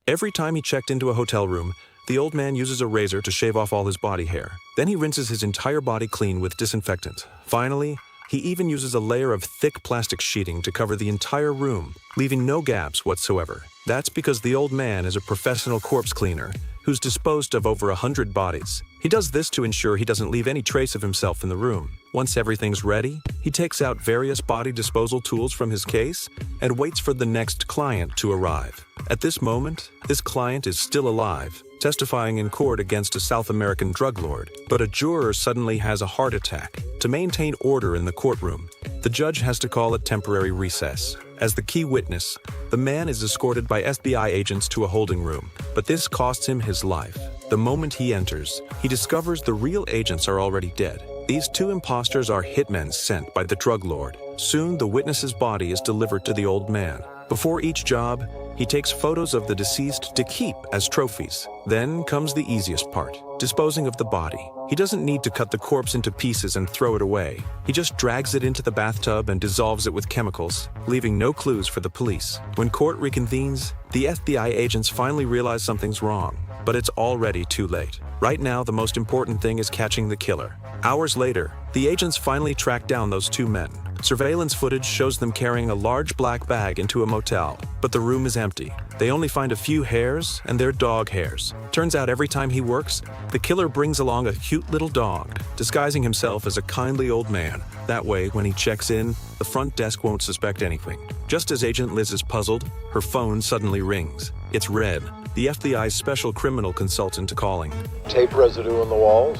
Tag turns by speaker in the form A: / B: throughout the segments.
A: Every time he checked into a hotel room, the old man uses a razor to shave off all his body hair. Then he rinses his entire body clean with disinfectant. Finally, he even uses a layer of thick plastic sheeting to cover the entire room, leaving no gaps whatsoever. That's because the old man is a professional corpse cleaner who's disposed of over 100 bodies. He does this to ensure he doesn't leave any trace of himself in the room. Once everything's ready, he takes out various body disposal tools from his case and waits for the next client to arrive. At this moment, this client is still alive, testifying in court against a South American drug lord. But a juror suddenly has a heart attack. To maintain order in the courtroom, the judge has to call a temporary recess. As the key witness, the man is escorted by FBI agents to a holding room, but this costs him his life. The moment he enters, he discovers the real agents are already dead. These two imposters are hitmen sent by the drug lord. Soon, the witness's body is delivered to the old man. Before each job, he takes photos of the deceased to keep as trophies. Then comes the easiest part, disposing of the body. He doesn't need to cut the corpse into pieces and throw it away. He just drags it into the bathtub and dissolves it with chemicals, leaving no clues for the police. When court reconvenes, the FBI agents finally realize something's wrong, but it's already too late. Right now, the most important thing is catching the killer. Hours later, the agents finally track down those two men. Surveillance footage shows them carrying a large black bag into a motel, but the room is empty. They only find a few hairs, and they're dog hairs. Turns out every time he works, the killer brings along a cute little dog, disguising himself as a kindly old man. That way, when he checks in, the front desk won't suspect anything. Just as Agent Liz is puzzled, her phone suddenly rings. It's Red, the FBI's special criminal consultant, calling.
B: Tape residue on the walls?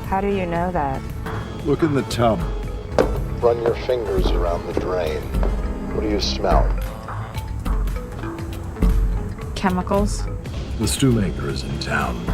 C: How do you know that?
D: Look in the tub.
B: Run your fingers around the drain. What do you smell?
C: Chemicals?
D: The stew maker is in town.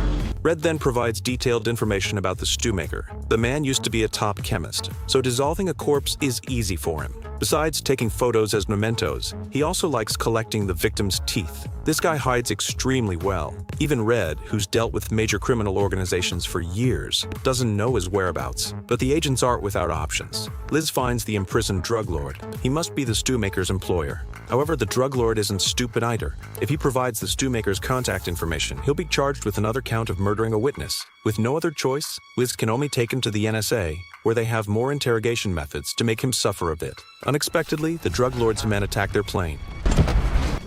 A: Red then provides detailed information about the stew maker. The man used to be a top chemist, so dissolving a corpse is easy for him. Besides taking photos as mementos, he also likes collecting the victim's teeth. This guy hides extremely well. Even Red, who's dealt with major criminal organizations for years, doesn't know his whereabouts. But the agents aren't without options. Liz finds the imprisoned drug lord. He must be the stew maker's employer. However, the drug lord isn't stupid either. If he provides the stew maker's contact information, he'll be charged with another count of murdering a witness. With no other choice, Liz can only take him to the NSA, where they have more interrogation methods to make him suffer a bit. Unexpectedly, the drug lord's men attack their plane.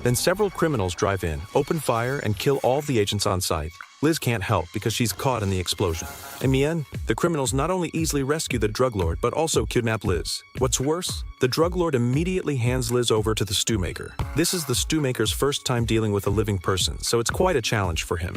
A: Then several criminals drive in, open fire, and kill all the agents on site. Liz can't help because she's caught in the explosion. In the end, the criminals not only easily rescue the drug lord, but also kidnap Liz. What's worse, the drug lord immediately hands Liz over to the stew maker. This is the stew maker's first time dealing with a living person, so it's quite a challenge for him.